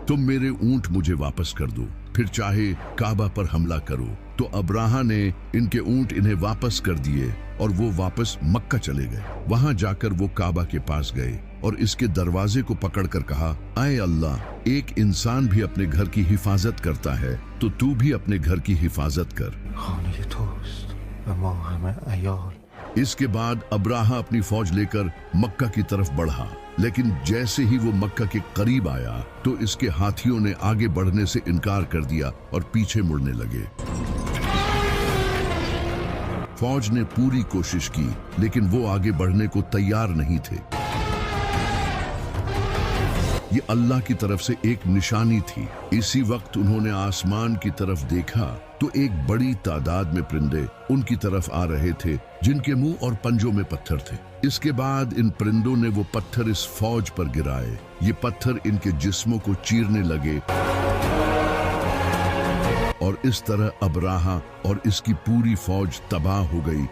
तुम मेरे ऊंट मुझे वापस कर दो, फिर चाहे काबा पर हमला करो। तो अब्राहा ने इनके ऊंट इन्हें वापस कर दिए और वो वापस मक्का चले गए। वहां जाकर वो काबा के पास गए और इसके दरवाजे को पकड़कर कहा, आए अल्लाह, एक इंसान भी अपने घर की हिफाजत करता है तो तू भी अपने घर की हिफाजत कर। इसके बाद अब्राहा अपनी फौज लेकर मक्का की तरफ बढ़ा, लेकिन जैसे ही वो मक्का के करीब आया तो इसके हाथियों ने आगे बढ़ने से इनकार कर दिया और पीछे मुड़ने लगे। फौज ने पूरी कोशिश की, लेकिन वो आगे बढ़ने को तैयार नहीं थे। ये अल्लाह की तरफ से एक निशानी थी। इसी वक्त उन्होंने आसमान की तरफ देखा तो एक बड़ी तादाद में परिंदे उनकी तरफ आ रहे थे, जिनके मुंह और पंजों में पत्थर थे। इसके बाद इन परिंदों ने वो पत्थर इस फौज पर गिराए। ये पत्थर इनके जिस्मों को चीरने लगे और इस तरह अब्राहा और इसकी पूरी फौज तबाह हो गई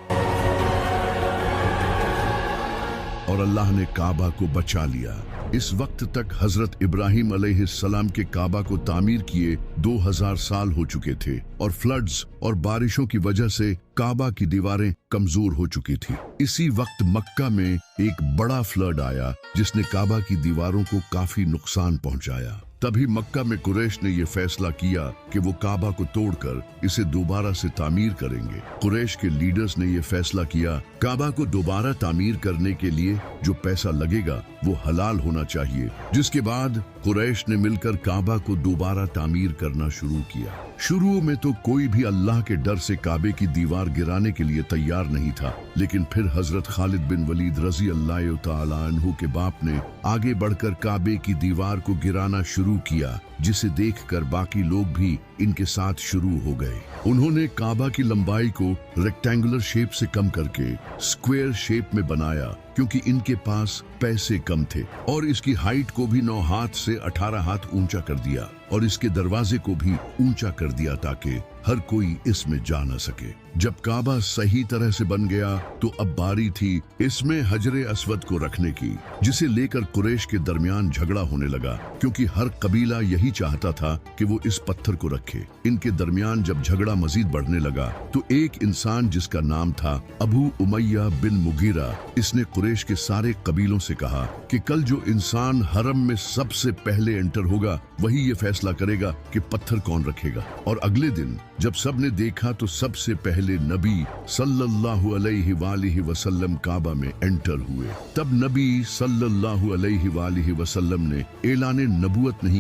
और अल्लाह ने काबा को बचा लिया। इस वक्त तक हजरत इब्राहिम अलैहिस्सलाम के काबा को तामीर किए 2000 साल हो चुके थे और फ्लड्स और बारिशों की वजह से काबा की दीवारें कमजोर हो चुकी थी। इसी वक्त मक्का में एक बड़ा फ्लड आया जिसने काबा की दीवारों को काफी नुकसान पहुंचाया। तभी मक्का में कुरैश ने यह फैसला किया कि वो काबा को तोड़कर इसे दोबारा से तामीर करेंगे। कुरैश के लीडर्स ने यह फैसला किया, काबा को दोबारा तामीर करने के लिए जो पैसा लगेगा वो हलाल होना चाहिए। जिसके बाद कुरैश ने मिलकर काबा को दोबारा तामीर करना शुरू किया। शुरू में तो कोई भी अल्लाह के डर से काबे की दीवार गिराने के लिए तैयार नहीं था, लेकिन फिर हजरत खालिद बिन वलीद रजी अल्लाह तआला अन्हु के बाप ने आगे बढ़कर काबे की दीवार को गिराना शुरू किया, जिसे देखकर बाकी लोग भी इनके साथ शुरू हो गए। उन्होंने काबा की लंबाई को रेक्टेंगुलर शेप से कम करके स्क्वायर शेप में बनाया, क्योंकि इनके पास पैसे कम थे, और इसकी हाइट को भी 9 हाथ से 18 हाथ ऊंचा कर दिया और इसके दरवाजे को भी ऊंचा कर दिया ताकि हर कोई इसमें जा न सके। जब काबा सही तरह से बन गया तो अब बारी थी इसमें हजरे अस्वद को रखने की, जिसे लेकर कुरैश के दरमियान झगड़ा होने लगा, क्योंकि हर कबीला यही चाहता था कि वो इस पत्थर को रखे। इनके दरमियान जब झगड़ा मजीद बढ़ने लगा तो एक इंसान जिसका नाम था अबू उमैया बिन मुगीरा, इसने कुरैश के सारे कबीलों से कहा कि कल जो इंसान हरम में सबसे पहले एंटर होगा वही ये फैसला करेगा कि पत्थर कौन रखेगा। और अगले दिन जब सबने देखा तो सबसे पहले नबी सल्लल्लाहु अलैहि वसल्लम काबा में एंटर हुए। तब नबी सल्लल्लाहु अलैहि वसल्लम ने ऐलान नबूवत नहीं